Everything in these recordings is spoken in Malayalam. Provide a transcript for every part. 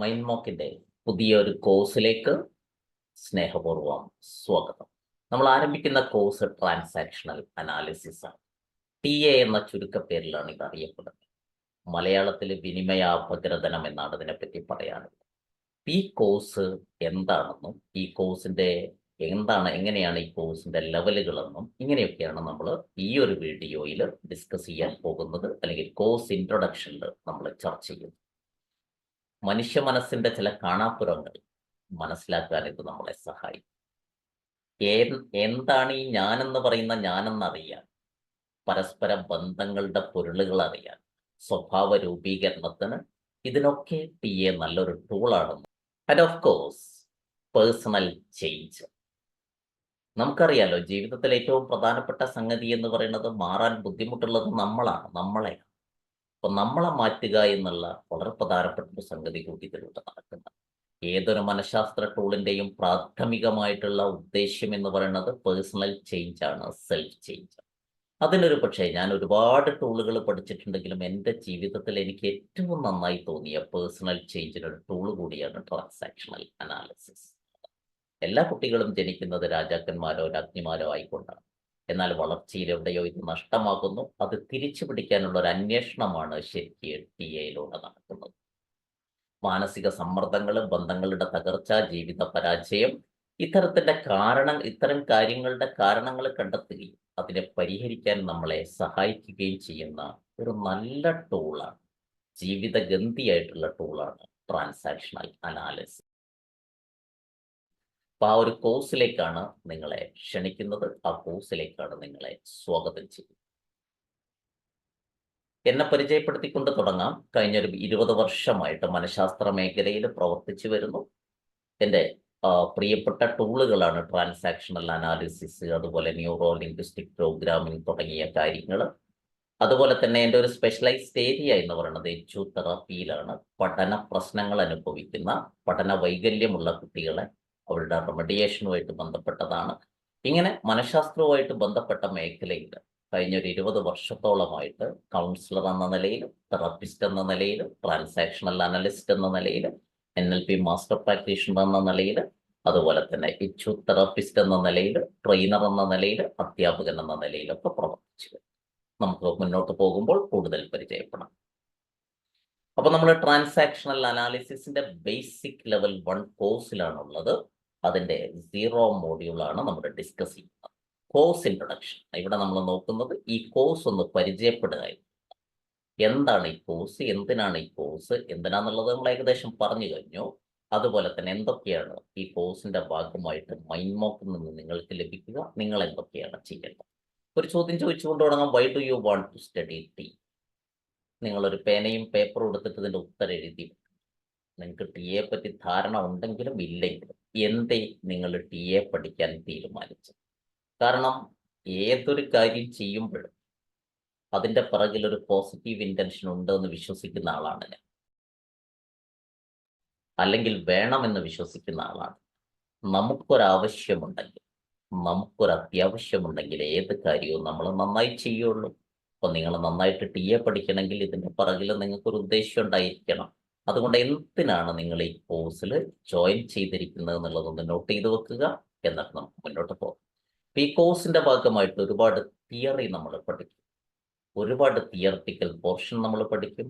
മൈൻഡ് മോക്കിന്റെ പുതിയൊരു കോഴ്സിലേക്ക് സ്നേഹപൂർവ്വം സ്വാഗതം. നമ്മൾ ആരംഭിക്കുന്ന കോഴ്സ് ട്രാൻസാക്ഷണൽ അനാലിസിസ് ആണ്. TA എന്ന ചുരുക്കപ്പേരിലാണ് ഇത് അറിയപ്പെടുന്നത്. മലയാളത്തിൽ വിനിമയാപഗ്രഥനം എന്നാണ് ഇതിനെപ്പറ്റി പറയാനുള്ളത്. ഈ കോഴ്സ് എന്താണെന്നും ഈ കോഴ്സിന്റെ എങ്ങനെയാണ് ഈ കോഴ്സിന്റെ ലെവലുകളെന്നും ഇങ്ങനെയൊക്കെയാണ് നമ്മൾ ഈ ഒരു വീഡിയോയിൽ ഡിസ്കസ് ചെയ്യാൻ പോകുന്നത്, അല്ലെങ്കിൽ കോഴ്സ് ഇൻട്രൊഡക്ഷനിൽ നമ്മൾ ചർച്ച ചെയ്യുന്നത്. മനുഷ്യ മനസ്സിന്റെ ചില കാണാപ്പുറങ്ങൾ മനസ്സിലാക്കാൻ ഇത് നമ്മളെ സഹായിക്കും. എന്താണ് ഈ ഞാനെന്ന് പറയുന്ന ഞാനെന്നറിയാൻ, പരസ്പര ബന്ധങ്ങളുടെ പൊരുളുകൾ അറിയാൻ, സ്വഭാവ രൂപീകരണത്തിന് ഇതിനൊക്കെ TA നല്ലൊരു ടൂളാണെന്ന്. And of course personal change. നമുക്കറിയാലോ, ജീവിതത്തിൽ ഏറ്റവും പ്രധാനപ്പെട്ട സംഗതി എന്ന് പറയുന്നത് മാറാൻ ബുദ്ധിമുട്ടുള്ളത് നമ്മളെയാണ്. അപ്പൊ നമ്മളെ മാറ്റുക എന്നുള്ള വളരെ പ്രധാനപ്പെട്ട ഒരു സംഗതി കൂടി ഇതിലൂടെ നടക്കുന്നത്. ഏതൊരു മനഃശാസ്ത്ര ടൂളിന്റെയും പ്രാഥമികമായിട്ടുള്ള ഉദ്ദേശ്യം എന്ന് പറയുന്നത് പേഴ്സണൽ ചേഞ്ച് ആണ്, സെൽഫ് ചേഞ്ച്. അതിനൊരു പക്ഷേ ഞാൻ ഒരുപാട് ടൂളുകൾ പഠിച്ചിട്ടുണ്ടെങ്കിലും എൻ്റെ ജീവിതത്തിൽ എനിക്ക് ഏറ്റവും നന്നായി തോന്നിയ പേഴ്സണൽ ചേഞ്ചിനൊരു ടൂൾ കൂടിയാണ് ട്രാൻസാക്ഷണൽ അനാലിസിസ്. എല്ലാ കുട്ടികളും ജനിക്കുന്നത് രാജാക്കന്മാരോ രാജ്ഞിമാരോ ആയിക്കൊണ്ടാണ്. എന്നാൽ വളർച്ചയിൽ എവിടെയോ ഇത് നഷ്ടമാകുന്നു. അത് തിരിച്ചു പിടിക്കാനുള്ള ഒരു അന്വേഷണമാണ് ശരിക്കും TA നടക്കുന്നത്. മാനസിക സമ്മർദ്ദങ്ങൾ, ബന്ധങ്ങളുടെ തകർച്ച, ജീവിത പരാജയം, ഇത്തരം കാര്യങ്ങളുടെ കാരണങ്ങൾ കണ്ടെത്തുകയും അതിനെ പരിഹരിക്കാൻ നമ്മളെ സഹായിക്കുകയും ചെയ്യുന്ന ഒരു നല്ല ടൂളാണ്, ജീവിതഗന്ധിയായിട്ടുള്ള ടൂളാണ് ട്രാൻസാക്ഷണൽ അനാലിസിസ്. അപ്പൊ ആ ഒരു കോഴ്സിലേക്കാണ് നിങ്ങളെ ക്ഷണിക്കുന്നത്, ആ കോഴ്സിലേക്കാണ് നിങ്ങളെ സ്വാഗതം ചെയ്യുന്നത്. എന്നെ പരിചയപ്പെടുത്തിക്കൊണ്ട് തുടങ്ങാം. കഴിഞ്ഞൊരു 20 വർഷമായിട്ട് മനഃശാസ്ത്ര മേഖലയിൽ പ്രവർത്തിച്ചു വരുന്നു. എൻ്റെ പ്രിയപ്പെട്ട ടൂളുകളാണ് ട്രാൻസാക്ഷണൽ അനാലിസിസ്, അതുപോലെ ന്യൂറോ ലിംഗ്വിസ്റ്റിക് പ്രോഗ്രാമിംഗ് തുടങ്ങിയ കാര്യങ്ങൾ. അതുപോലെ തന്നെ എൻ്റെ ഒരു സ്പെഷ്യലൈസ്ഡ് ഏരിയ എന്ന് പറയുന്നത് എച്യുതെറാപ്പിയിലാണ്. പഠന പ്രശ്നങ്ങൾ അനുഭവിക്കുന്ന, പഠന വൈകല്യമുള്ള കുട്ടികളെ അവരുടെ റെമഡിയേഷനുമായിട്ട് ബന്ധപ്പെട്ടതാണ്. ഇങ്ങനെ മനഃശാസ്ത്രവുമായിട്ട് ബന്ധപ്പെട്ട മേഖലയിൽ കഴിഞ്ഞൊരു 20 വർഷത്തോളമായിട്ട് കൗൺസിലർ എന്ന നിലയിലും, തെറാപ്പിസ്റ്റ് എന്ന നിലയിലും, ട്രാൻസാക്ഷണൽ അനലിസ്റ്റ് എന്ന നിലയിലും, NLP മാസ്റ്റർ പ്രാക്ടീഷണർ എന്ന നിലയിൽ, അതുപോലെ തന്നെ എച്യുതെറാപ്പിസ്റ്റ് എന്ന നിലയിൽ, ട്രെയിനർ എന്ന നിലയിൽ, അധ്യാപകൻ എന്ന നിലയിലൊക്കെ പ്രവർത്തിച്ചു. നമുക്ക് മുന്നോട്ട് പോകുമ്പോൾ കൂടുതൽ പരിചയപ്പെടാം. അപ്പൊ നമ്മൾ ട്രാൻസാക്ഷണൽ അനാലിസിസിന്റെ ബേസിക് ലെവൽ 1 കോഴ്സിലാണുള്ളത്. അതിന്റെ 0 മോഡ്യൂളാണ് നമ്മൾ ഡിസ്കസ് ചെയ്യുന്നത്. Course introduction. ഇവിടെ നമ്മൾ നോക്കുന്നത് ഈ കോഴ്സ് ഒന്ന് പരിചയപ്പെടുക. എന്താണ് ഈ കോഴ്സ്, എന്തിനാണ് ഈ കോഴ്സ്, എന്തിനാന്നുള്ളത് നമ്മൾ ഏകദേശം പറഞ്ഞു കഴിഞ്ഞു. അതുപോലെ തന്നെ എന്തൊക്കെയാണ് ഈ കോഴ്സിന്റെ ഭാഗമായിട്ട് മൈൻഡ് മോക്കിൽ നിന്ന് നിങ്ങൾക്ക് ലഭിക്കുക, നിങ്ങൾ എന്തൊക്കെയാണ് ചെയ്യേണ്ടത്. ഒരു ചോദ്യം ചോദിച്ചുകൊണ്ട് തുടങ്ങാം. Why do you want to study T? നിങ്ങളൊരു പേനയും പേപ്പറും എടുത്തിട്ട് ഇതിന്റെ ഉത്തരം എഴുതി. നിങ്ങൾക്ക് TA പറ്റി ധാരണ ഉണ്ടെങ്കിലും ഇല്ലെങ്കിലും എന്തേ നിങ്ങൾ TA പഠിക്കാൻ തീരുമാനിച്ചു? കാരണം ഏതൊരു കാര്യം ചെയ്യുമ്പോഴും അതിന്റെ പിറകിൽ ഒരു പോസിറ്റീവ് ഇന്റൻഷൻ ഉണ്ട് എന്ന് വിശ്വസിക്കുന്ന ആളാണ് ഞാൻ, അല്ലെങ്കിൽ വേണമെന്ന് വിശ്വസിക്കുന്ന ആളാണ്. നമുക്കൊരാവശ്യമുണ്ടെങ്കിൽ, നമുക്കൊരത്യാവശ്യമുണ്ടെങ്കിൽ ഏത് കാര്യവും നമ്മൾ നന്നായി ചെയ്യുള്ളൂ. അപ്പൊ നിങ്ങൾ നന്നായിട്ട് TA പഠിക്കണമെങ്കിൽ ഇതിന്റെ പിറകിൽ നിങ്ങൾക്കൊരു ഉദ്ദേശം ഉണ്ടായിരിക്കണം. അതുകൊണ്ട് എന്തിനാണ് നിങ്ങൾ ഈ കോഴ്സിൽ ജോയിൻ ചെയ്തിരിക്കുന്നത് എന്നുള്ളതൊന്ന് നോട്ട് ചെയ്ത് വെക്കുക. എന്നിട്ട് നമുക്ക് മുന്നോട്ട് പോകാം. ഈ കോഴ്സിന്റെ ഭാഗമായിട്ട് ഒരുപാട് തിയറി നമ്മൾ പഠിക്കും, ഒരുപാട് തിയററ്റിക്കൽ പോർഷൻ നമ്മൾ പഠിക്കും.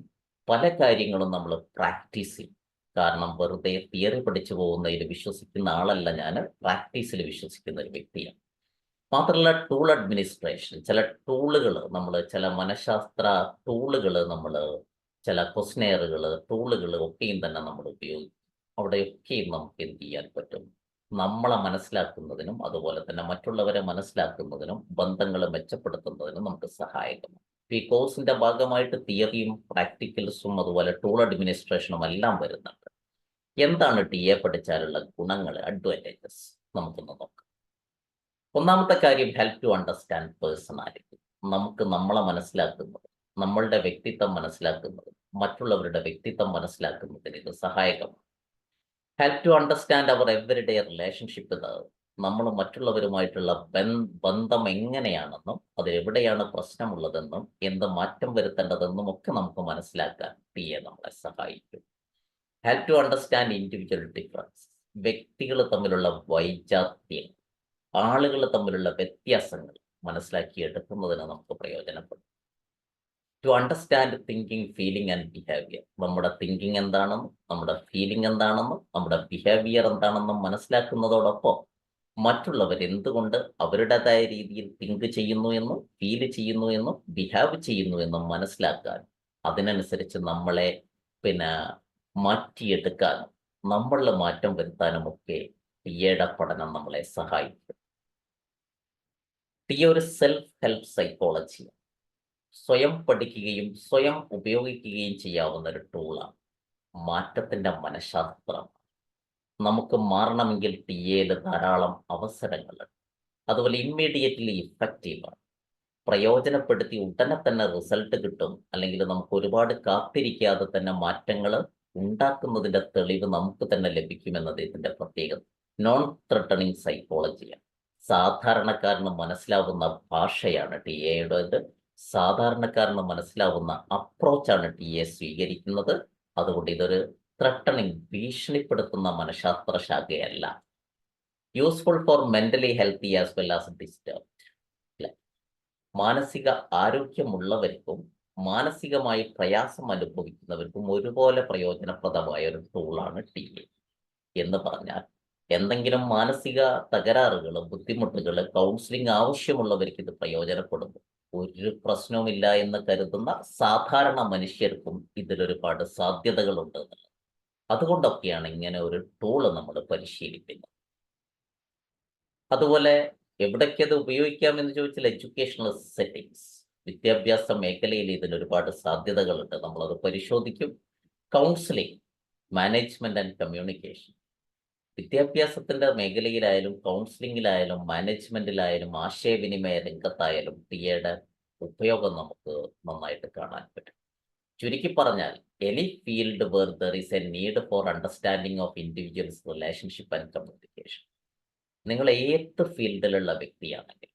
പല കാര്യങ്ങളും നമ്മൾ പ്രാക്ടീസ് ചെയ്യും. കാരണം വെറുതെ തിയറി പഠിച്ചു പോകുന്നതിൽ വിശ്വസിക്കുന്ന ആളല്ല ഞാൻ, പ്രാക്ടീസിൽ വിശ്വസിക്കുന്ന ഒരു വ്യക്തിയാണ്. മാത്രമല്ല ടൂൾ അഡ്മിനിസ്ട്രേഷൻ, ചില ടൂളുകൾ നമ്മൾ, ചില മനഃശാസ്ത്ര ടൂളുകൾ നമ്മൾ, ചില ക്വസ്റ്റനെയറുകൾ, ടൂളുകൾ ഒക്കെയും തന്നെ നമ്മൾ ഉപയോഗിക്കും. അവിടെയൊക്കെയും നമുക്ക് എന്ത് ചെയ്യാൻ പറ്റും? നമ്മളെ മനസ്സിലാക്കുന്നതിനും അതുപോലെ തന്നെ മറ്റുള്ളവരെ മനസ്സിലാക്കുന്നതിനും ബന്ധങ്ങൾ മെച്ചപ്പെടുത്തുന്നതിനും നമുക്ക് സഹായകമാണ്. ഈ കോഴ്സിന്റെ ഭാഗമായിട്ട് തിയറിയും പ്രാക്ടിക്കൽസും അതുപോലെ ടൂൾ അഡ്മിനിസ്ട്രേഷനും എല്ലാം വരുന്നുണ്ട്. എന്താണ് TA പഠിച്ചാലുള്ള ഗുണങ്ങൾ, അഡ്വാൻറ്റേജസ്, നമുക്കൊന്ന് നോക്കാം. ഒന്നാമത്തെ കാര്യം, ഹെൽപ്പ് ടു അണ്ടർസ്റ്റാൻഡ് പേഴ്സണാലിറ്റി. നമുക്ക് നമ്മളെ മനസ്സിലാക്കുന്നത്, നമ്മളുടെ വ്യക്തിത്വം മനസ്സിലാക്കുന്നത്, മറ്റുള്ളവരുടെ വ്യക്തിത്വം മനസ്സിലാക്കുന്നതിന് ഇത് സഹായകമാണ്. Help to understand our everyday relationship. നമ്മൾ മറ്റുള്ളവരുമായിട്ടുള്ള ബന്ധം എങ്ങനെയാണെന്നും അതിലെവിടെയാണ് പ്രശ്നമുള്ളതെന്നും എന്ത് മാറ്റം വരുത്തേണ്ടതെന്നും ഒക്കെ നമുക്ക് മനസ്സിലാക്കാൻ TA നമ്മളെ സഹായിക്കും. Have to understand individual difference. വ്യക്തികൾ തമ്മിലുള്ള വൈജാത്യം, ആളുകൾ തമ്മിലുള്ള വ്യത്യാസങ്ങൾ മനസ്സിലാക്കിയെടുക്കുന്നതിന് നമുക്ക് പ്രയോജനപ്പെടും. To understand thinking, feeling and behaviour. നമ്മുടെ തിങ്കിങ് എന്താണെന്നും നമ്മുടെ ഫീലിംഗ് എന്താണെന്നും നമ്മുടെ ബിഹേവിയർ എന്താണെന്നും മനസ്സിലാക്കുന്നതോടൊപ്പം മറ്റുള്ളവർ എന്തുകൊണ്ട് അവരുടേതായ രീതിയിൽ തിങ്ക് ചെയ്യുന്നു എന്നും ഫീൽ ചെയ്യുന്നു എന്നും ബിഹേവ് ചെയ്യുന്നു എന്നും മനസ്സിലാക്കാൻ, അതിനനുസരിച്ച് നമ്മളെ പിന്നെ മാറ്റിയെടുക്കാനും നമ്മളിൽ മാറ്റം വരുത്താനും ഒക്കെ ടിയയുടെ പഠനം നമ്മളെ സഹായിക്കും. ടിയ ഒരു സെൽഫ് ഹെൽപ്പ് സൈക്കോളജിയാണ്. സ്വയം പഠിക്കുകയും സ്വയം ഉപയോഗിക്കുകയും ചെയ്യാവുന്ന ഒരു ടൂളാണ്. മാറ്റത്തിൻ്റെ മനഃശാസ്ത്രം. നമുക്ക് മാറണമെങ്കിൽ ടിയയിൽ ധാരാളം അവസരങ്ങളുണ്ട്. അതുപോലെ ഇമ്മീഡിയറ്റ്ലി ഇഫക്റ്റീവാണ്. പ്രയോജനപ്പെടുത്തി ഉടനെ തന്നെ റിസൾട്ട് കിട്ടും, അല്ലെങ്കിൽ നമുക്ക് ഒരുപാട് കാത്തിരിക്കാതെ തന്നെ മാറ്റങ്ങൾ ഉണ്ടാക്കുന്നതിൻ്റെ തെളിവ് നമുക്ക് തന്നെ ലഭിക്കുമെന്നത് ഇതിൻ്റെ പ്രത്യേകത. നോൺ ത്രെട്ടണിങ് സൈക്കോളജിയാണ്. സാധാരണക്കാരന് മനസ്സിലാവുന്ന ഭാഷയാണ് ടിയയുടേത്. സാധാരണക്കാരന് മനസ്സിലാവുന്ന അപ്രോച്ചാണ് ടിയെ സ്വീകരിക്കുന്നത്. അതുകൊണ്ട് ഇതൊരു ത്രെട്ടണിങ്, ഭീഷണിപ്പെടുത്തുന്ന മനഃശാസ്ത്ര ശാഖയല്ല. Useful for mentally healthy as well as disturbed. മാനസിക ആരോഗ്യമുള്ളവർക്കും മാനസികമായി പ്രയാസം അനുഭവിക്കുന്നവർക്കും ഒരുപോലെ പ്രയോജനപ്രദമായ ഒരു ടൂളാണ് ടിഎ. എന്ന് പറഞ്ഞാൽ എന്തെങ്കിലും മാനസിക തകരാറുകൾ, ബുദ്ധിമുട്ടുകൾ, കൗൺസിലിംഗ് ആവശ്യമുള്ളവർക്ക് ഇത് പ്രയോജനപ്പെടുന്നു. ഒരു പ്രശ്നവുമില്ല എന്ന് കരുതുന്ന സാധാരണ മനുഷ്യർക്കും ഇതിലൊരുപാട് സാധ്യതകളുണ്ട് എന്നുള്ളത്. അതുകൊണ്ടൊക്കെയാണ് ഇങ്ങനെ ഒരു ടൂള് നമ്മൾ പരിശീലിക്കുന്നത്. അതുപോലെ എവിടേക്ക് അത് ഉപയോഗിക്കാമെന്ന് ചോദിച്ചാൽ എഡ്യൂക്കേഷണൽ സെറ്റിങ്സ്, വിദ്യാഭ്യാസ മേഖലയിൽ ഇതിന് ഒരുപാട് സാധ്യതകളുണ്ട്. നമ്മളത് പരിശോധിക്കും. Counselling, management and communication. വിദ്യാഭ്യാസത്തിന്റെ മേഖലയിലായാലും കൗൺസിലിംഗിലായാലും മാനേജ്മെന്റിലായാലും ആശയവിനിമയ രംഗത്തായാലും ടിയയുടെ ഉപയോഗം നമുക്ക് നന്നായിട്ട് കാണാൻ പറ്റും. ചുരുക്കി പറഞ്ഞാൽ, any field where there is a need for understanding of individuals relationship and communication. നിങ്ങൾ ഏത് ഫീൽഡിലുള്ള വ്യക്തിയാണെങ്കിലും,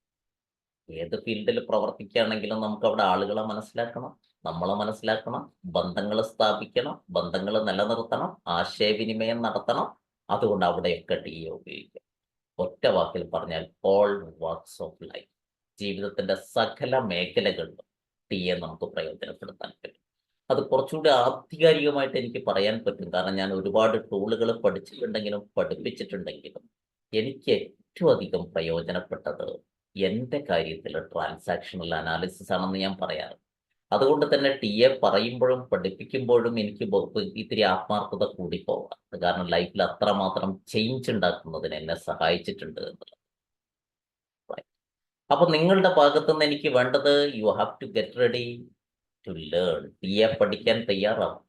ഏത് ഫീൽഡിൽ പ്രവർത്തിക്കുകയാണെങ്കിലും നമുക്ക് അവിടെ ആളുകളെ മനസ്സിലാക്കണം, നമ്മളെ മനസ്സിലാക്കണം, ബന്ധങ്ങൾ സ്ഥാപിക്കണം, ബന്ധങ്ങൾ നിലനിർത്തണം, ആശയവിനിമയം നടത്തണം. അതുകൊണ്ട് അവിടെയൊക്കെ ടിയെ ഉപയോഗിക്കാം. ഒറ്റ വാക്കിൽ പറഞ്ഞാൽ ഓൾ വാക്സ് ഓഫ് ലൈഫ്, ജീവിതത്തിന്റെ സകല മേഖലകളിലും ടിയെ നമുക്ക് പ്രയോജനപ്പെടുത്താൻ പറ്റും. അത് കുറച്ചുകൂടി ആധികാരികമായിട്ട് എനിക്ക് പറയാൻ പറ്റും, കാരണം ഞാൻ ഒരുപാട് ടൂളുകൾ പഠിച്ചിട്ടുണ്ടെങ്കിലും പഠിപ്പിച്ചിട്ടുണ്ടെങ്കിലും എനിക്ക് ഏറ്റവും അധികം പ്രയോജനപ്പെട്ടത് എൻ്റെ കാര്യത്തിൽ ട്രാൻസാക്ഷണൽ അനാലിസിസ് ആണെന്ന് ഞാൻ പറയാറ്. അതുകൊണ്ട് തന്നെ ടിയെ പറയുമ്പോഴും പഠിപ്പിക്കുമ്പോഴും എനിക്ക് ഇത്തിരി ആത്മാർത്ഥത കൂടി പോകാം. കാരണം ലൈഫിൽ അത്രമാത്രം ചേഞ്ച് ഉണ്ടാക്കുന്നതിന് എന്നെ സഹായിച്ചിട്ടുണ്ട് എന്നുള്ളത്. അപ്പൊ നിങ്ങളുടെ ഭാഗത്തുനിന്ന് എനിക്ക് വേണ്ടത്, you have to get ready to learn. ടിയെ പഠിക്കാൻ തയ്യാറാവും.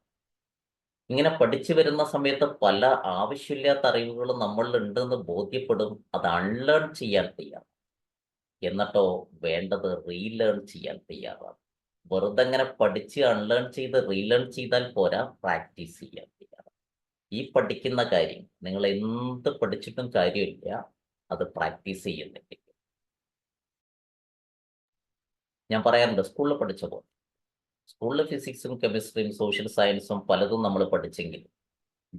ഇങ്ങനെ പഠിച്ചു വരുന്ന സമയത്ത് പല ആവശ്യമില്ലാത്ത അറിവുകൾ നമ്മളിൽ ഉണ്ടെന്ന് ബോധ്യപ്പെടും. അത് അൺലേൺ ചെയ്യാൻ തയ്യാറാണ്. എന്നിട്ടോ വേണ്ടത് റീലേൺ ചെയ്യാൻ തയ്യാറാണ്. വെറുതെ അങ്ങനെ പഠിച്ച് അൺലേൺ ചെയ്ത് റീലേൺ ചെയ്താൽ പോരാ, പ്രാക്ടീസ് ചെയ്യാൻ തയ്യാറാണ്. ഈ പഠിക്കുന്ന കാര്യം നിങ്ങൾ എന്ത് പഠിച്ചിട്ടും കാര്യമില്ല, അത് പ്രാക്ടീസ് ചെയ്യുന്നില്ല. ഞാൻ പറയാറുണ്ട്, സ്കൂളിൽ പഠിച്ച പോലെ, സ്കൂളിൽ ഫിസിക്സും കെമിസ്ട്രിയും സോഷ്യൽ സയൻസും പലതും നമ്മൾ പഠിച്ചെങ്കിലും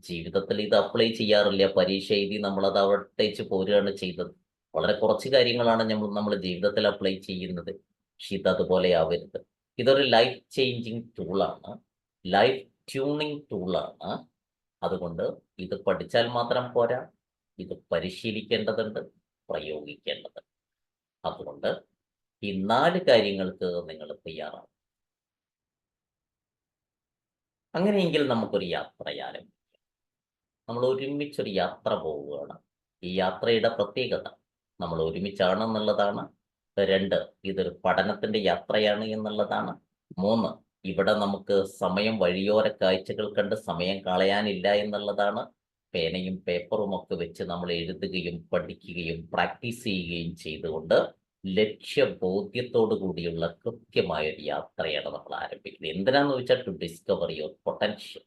ജീവിതത്തിൽ ഇത് അപ്ലൈ ചെയ്യാറില്ല. പരീക്ഷ എഴുതി നമ്മളത് അവിടേച്ച് പോരുകയാണ് ചെയ്തത്. വളരെ കുറച്ച് കാര്യങ്ങളാണ് നമ്മൾ ജീവിതത്തിൽ അപ്ലൈ ചെയ്യുന്നത്. പക്ഷെ ഇതതുപോലെ ആവരുത്. ഇതൊരു ലൈഫ് ചേഞ്ചിങ് ടൂളാണ്, ലൈഫ് ട്യൂണിങ് ടൂളാണ്. അതുകൊണ്ട് ഇത് പഠിച്ചാൽ മാത്രം പോരാ, ഇത് പരിശീലിക്കേണ്ടതുണ്ട്, പ്രയോഗിക്കേണ്ടതുണ്ട്. അതുകൊണ്ട് ഈ 4 കാര്യങ്ങൾക്ക് നിങ്ങൾ തയ്യാറാണ്. അങ്ങനെയെങ്കിൽ നമുക്കൊരു യാത്ര ആരംഭിക്കാം. നമ്മൾ ഒരുമിച്ചൊരു യാത്ര പോവുകയാണ്. ഈ യാത്രയുടെ പ്രത്യേകത നമ്മൾ ഒരുമിച്ചാണെന്നുള്ളതാണ്. 2, ഇതൊരു പഠനത്തിന്റെ യാത്രയാണ് എന്നുള്ളതാണ്. 3, ഇവിടെ നമുക്ക് സമയം, വഴിയോര കാഴ്ചകൾ കണ്ട് സമയം കളയാനില്ല എന്നുള്ളതാണ്. പേനയും പേപ്പറും ഒക്കെ വെച്ച് നമ്മൾ എഴുതുകയും പഠിക്കുകയും പ്രാക്ടീസ് ചെയ്യുകയും ചെയ്തുകൊണ്ട് ലക്ഷ്യബോധ്യത്തോടു കൂടിയുള്ള കൃത്യമായ ഒരു യാത്രയാണ് നമ്മൾ ആരംഭിക്കുന്നത്. എന്തിനാന്ന് വെച്ചാൽ ടു ഡിസ്കവർ യുവർ പൊട്ടൻഷ്യൽ,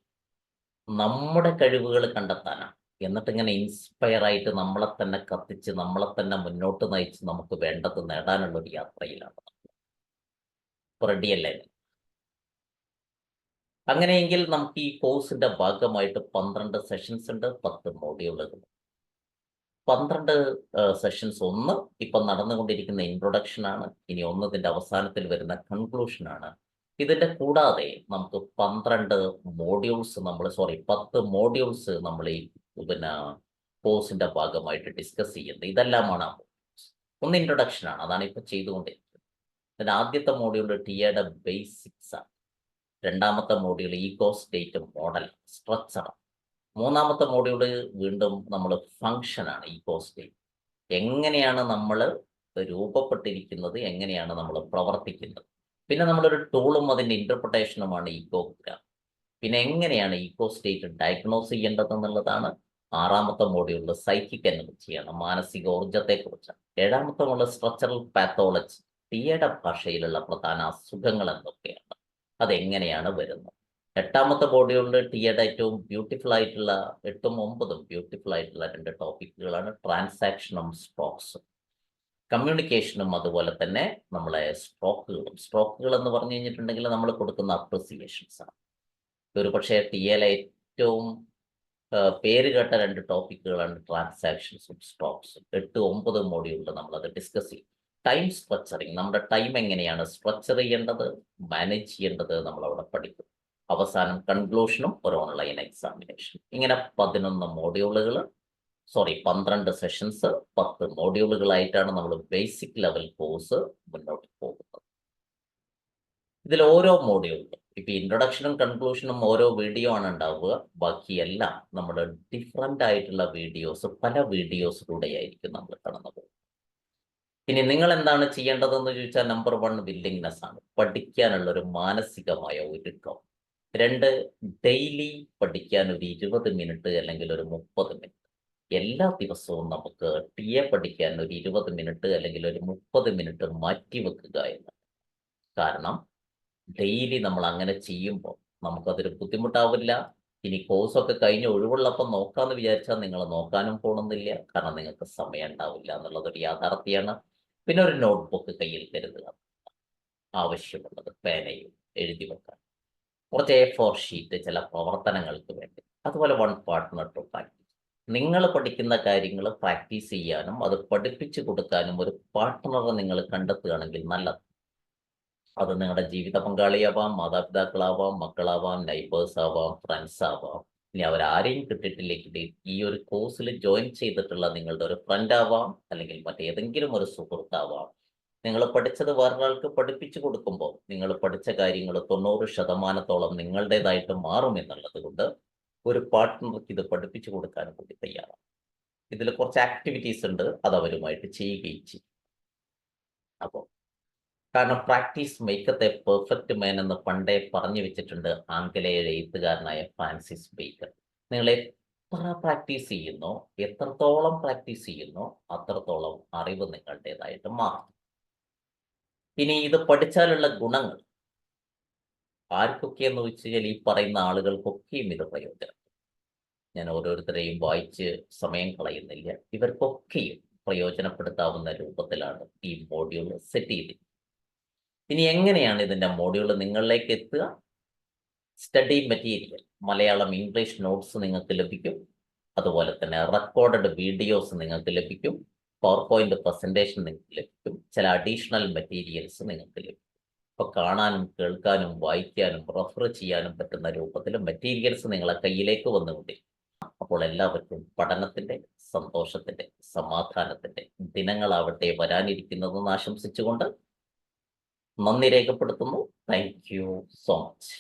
നമ്മുടെ കഴിവുകൾ കണ്ടെത്താനാണ്. എന്നിട്ട് ഇങ്ങനെ ഇൻസ്പയർ ആയിട്ട് നമ്മളെ തന്നെ കത്തിച്ച് നമ്മളെ തന്നെ മുന്നോട്ട് നയിച്ച് നമുക്ക് വേണ്ടത് നേടാനുള്ള ഒരു യാത്രയിലാണ്. റെഡിയല്ലേ? അങ്ങനെയെങ്കിൽ നമുക്ക് ഈ കോഴ്സിന്റെ ഭാഗമായിട്ട് 12 സെഷൻസ് ഉണ്ട്, 10 മോഡ്യൂളുകൾ. 12 സെഷൻസ്, ഒന്ന് ഇപ്പം നടന്നുകൊണ്ടിരിക്കുന്ന ഇൻട്രൊഡക്ഷൻ ആണ്, ഇനി ഒന്ന് ഇതിന്റെ അവസാനത്തിൽ വരുന്ന കൺക്ലൂഷൻ ആണ്. ഇതിന്റെ കൂടാതെ നമുക്ക് 10 മോഡ്യൂൾസ് നമ്മൾ ഈ പിന്നെ കോഴ്സിന്റെ ഭാഗമായിട്ട് ഡിസ്കസ് ചെയ്യുന്നത്. ഇതെല്ലാമാണ് ഒന്ന് ഇൻട്രൊഡക്ഷൻ ആണ്, അതാണ് ഇപ്പൊ ചെയ്തുകൊണ്ടിരിക്കുന്നത്. ഇതിന്റെ ആദ്യത്തെ മോഡ്യൂൾ ടിയുടെ ബേസിക്സ് ആണ്. രണ്ടാമത്തെ module ego state model structure. മൂന്നാമത്തെ മോഡ്യൂള് വീണ്ടും നമ്മൾ ഫങ്ഷനാണ്. ഈഗോ സ്റ്റേറ്റ് എങ്ങനെയാണ് നമ്മൾ രൂപപ്പെട്ടിരിക്കുന്നത്, എങ്ങനെയാണ് നമ്മൾ പ്രവർത്തിക്കുന്നത്. പിന്നെ നമ്മളൊരു ടൂളും അതിൻ്റെ ഇൻ്റർപ്രിട്ടേഷനുമാണ് ഈഗോഗ്രാം. പിന്നെ എങ്ങനെയാണ് ഈഗോ സ്റ്റേറ്റ് ഡയഗ്നോസ് ചെയ്യേണ്ടതെന്നുള്ളതാണ് ആറാമത്തെ മോഡ്യൂളിൽ. സൈക്കിക് എനർജിയാണ്, മാനസികോർജത്തെക്കുറിച്ചാണ്. ഏഴാമത്തെ മോഡൽ സ്ട്രക്ചറൽ പാത്തോളജി, ടിയുടെ ഭാഷയിലുള്ള പ്രധാന അസുഖങ്ങൾ എന്തൊക്കെയാണ്, അതെങ്ങനെയാണ് വരുന്നത്. എട്ടാമത്തെ മോഡ്യൂളിൽ ടിയുടെ ഏറ്റവും ബ്യൂട്ടിഫുൾ ആയിട്ടുള്ള 8ഉം 9ഉം ബ്യൂട്ടിഫുൾ ആയിട്ടുള്ള 2 ടോപ്പിക്കുകളാണ് ട്രാൻസാക്ഷനും സ്ട്രോക്സും, കമ്മ്യൂണിക്കേഷനും അതുപോലെ തന്നെ നമ്മളെ സ്ട്രോക്കുകൾ എന്ന് പറഞ്ഞു കഴിഞ്ഞിട്ടുണ്ടെങ്കിൽ നമ്മൾ കൊടുക്കുന്ന അപ്രിസിയേഷൻസ് ആണ്. ഒരു പക്ഷേ ടിയിലെ ഏറ്റവും പേര് കേട്ട 2 ടോപ്പിക്കുകളാണ് ട്രാൻസാക്ഷൻസും സ്ട്രോക്സും. 8, 9 മോഡ്യൂളിൽ നമ്മളത് ഡിസ്കസ് ചെയ്യും. ടൈം സ്ട്രക്ചറിങ്, നമ്മുടെ ടൈം എങ്ങനെയാണ് സ്ട്രക്ചർ ചെയ്യേണ്ടത്, മാനേജ് ചെയ്യേണ്ടത് നമ്മളവിടെ പഠിക്കും. അവസാനം കൺക്ലൂഷനും ഒരു ഓൺലൈൻ എക്സാമിനേഷൻ. ഇങ്ങനെ 11 മോഡ്യൂളുകൾ, 12 സെഷൻസ്, 10 മോഡ്യൂളുകളായിട്ടാണ് നമ്മൾ ബേസിക് ലെവൽ കോഴ്സ് മുന്നോട്ട് പോകുന്നത്. ഇതിൽ ഓരോ മോഡ്യൂളിലും ഇപ്പൊ ഇൻട്രൊഡക്ഷനും കൺക്ലൂഷനും ഓരോ വീഡിയോ ആണ് ഉണ്ടാവുക. ബാക്കിയെല്ലാം നമ്മൾ ഡിഫറെൻ്റ് ആയിട്ടുള്ള വീഡിയോസ്, പല വീഡിയോസിലൂടെയായിരിക്കും നമ്മൾ കടന്നു പോകുന്നത്. ഇനി നിങ്ങൾ എന്താണ് ചെയ്യേണ്ടതെന്ന് ചോദിച്ചാൽ, നമ്പർ 1 വില്ലിങ്നെസ് ആണ്, പഠിക്കാനുള്ള ഒരു മാനസികമായ ഒരുക്കം. 2, ഡെയിലി പഠിക്കാൻ ഒരു 20 മിനിറ്റ് അല്ലെങ്കിൽ ഒരു 30 മിനിറ്റ്. എല്ലാ ദിവസവും നമുക്ക് ടിയെ പഠിക്കാൻ ഒരു 20 മിനിറ്റ് അല്ലെങ്കിൽ ഒരു 30 മിനിറ്റ് മാറ്റി വെക്കുക എന്ന്. കാരണം ഡെയിലി നമ്മൾ അങ്ങനെ ചെയ്യുമ്പോൾ നമുക്കതൊരു ബുദ്ധിമുട്ടാവില്ല. ഇനി കോഴ്സൊക്കെ കഴിഞ്ഞ് ഒഴിവുള്ളപ്പം നോക്കാമെന്ന് വിചാരിച്ചാൽ നിങ്ങൾ നോക്കാനും പോകണമെന്നില്ല, കാരണം നിങ്ങൾക്ക് സമയം ഉണ്ടാവില്ല എന്നുള്ളതൊരു യാഥാർത്ഥ്യമാണ്. പിന്നെ ഒരു നോട്ട്ബുക്ക് കയ്യിൽ കരുതുക, ആവശ്യമുള്ളത് പേനയും എഴുതി വെക്കാൻ. കുറച്ച് A4 ഷീറ്റ് ചില പ്രവർത്തനങ്ങൾക്ക് വേണ്ടി. അതുപോലെ 1 പാർട്ട്ണർ ടു പ്രാക്ടീസ്. നിങ്ങൾ പഠിക്കുന്ന കാര്യങ്ങൾ പ്രാക്ടീസ് ചെയ്യാനും അത് പഠിപ്പിച്ചു കൊടുക്കാനും ഒരു പാർട്ട്ണറെ നിങ്ങൾ കണ്ടെത്തുകയാണെങ്കിൽ നല്ലത്. അത് നിങ്ങളുടെ ജീവിത പങ്കാളിയാവാം, മാതാപിതാക്കളാവാം, മക്കളാവാം, നൈബേഴ്സ് ആവാം, ഫ്രണ്ട്സ് ആവാം. ഇനി അവരാരെയും കിട്ടിയിട്ടില്ലെങ്കിൽ ഈ ഒരു കോഴ്സിൽ ജോയിൻ ചെയ്തിട്ടുള്ള നിങ്ങളുടെ ഒരു ഫ്രണ്ട് ആവാം, അല്ലെങ്കിൽ മറ്റേതെങ്കിലും ഒരു സുഹൃത്താവാം. നിങ്ങൾ പഠിച്ചത് വേറൊരാൾക്ക് പഠിപ്പിച്ചു കൊടുക്കുമ്പോൾ നിങ്ങൾ പഠിച്ച കാര്യങ്ങൾ 90% നിങ്ങളുടേതായിട്ട് മാറും എന്നുള്ളത് കൊണ്ട് ഒരു പാർട്ട്ണർക്ക് ഇത് പഠിപ്പിച്ചു കൊടുക്കാൻ കൂടി തയ്യാറാണ്. ഇതിൽ കുറച്ച് ആക്ടിവിറ്റീസ് ഉണ്ട്, അത് അവരുമായിട്ട് ചെയ്യുകയും ചെയ്യും. അപ്പോൾ കാരണം പ്രാക്ടീസ് മേക്കത്ത് എ പെർഫെക്റ്റ് മാൻ എന്ന് പണ്ടേ പറഞ്ഞു വെച്ചിട്ടുണ്ട് ആംഗലേയ എഴുത്തുകാരനായ ഫ്രാൻസിസ് ബേക്കൺ. നിങ്ങൾ എത്ര പ്രാക്ടീസ് ചെയ്യുന്നോ, എത്രത്തോളം പ്രാക്ടീസ് ചെയ്യുന്നോ, അത്രത്തോളം അറിവ് നിങ്ങളുടേതായിട്ട് മാറും. ഇനി ഇത് പഠിച്ചാലുള്ള ഗുണങ്ങൾ ആർക്കൊക്കെയെന്ന് വെച്ച് കഴിഞ്ഞാൽ ഈ പറയുന്ന ആളുകൾക്കൊക്കെയും ഇത് പ്രയോജനം. ഞാൻ ഓരോരുത്തരെയും വായിച്ച് സമയം കളയുന്നില്ല. ഇവർക്കൊക്കെയും പ്രയോജനപ്പെടുത്താവുന്ന രൂപത്തിലാണ് ഈ മോഡ്യൂൾ സെറ്റ് ചെയ്തിരിക്കുന്നത്. ഇനി എങ്ങനെയാണ് ഇതിൻ്റെ മോഡ്യൂൾ നിങ്ങളിലേക്ക് എത്തുക? Study material, Malayalam English notes നിങ്ങൾക്ക് ലഭിക്കും. അതുപോലെ തന്നെ റെക്കോർഡഡ് വീഡിയോസ് നിങ്ങൾക്ക് ലഭിക്കും. പവർ പോയിന്റ് പ്രസൻറ്റേഷൻ നിങ്ങൾക്ക് ലഭിക്കും. ചില അഡീഷണൽ മെറ്റീരിയൽസ് നിങ്ങൾക്ക് ലഭിക്കും. അപ്പോൾ കാണാനും കേൾക്കാനും വായിക്കാനും റെഫർ ചെയ്യാനും പറ്റുന്ന രൂപത്തിൽ മെറ്റീരിയൽസ് നിങ്ങളെ കയ്യിലേക്ക് വന്നുകൊണ്ടിരിക്കും. അപ്പോൾ എല്ലാവർക്കും പഠനത്തിൻ്റെ, സന്തോഷത്തിൻ്റെ, സമാധാനത്തിൻ്റെ ദിനങ്ങളാവട്ടെ വരാനിരിക്കുന്നതെന്ന് ആശംസിച്ചുകൊണ്ട് നന്ദി രേഖപ്പെടുത്തുന്നു. Thank you so much.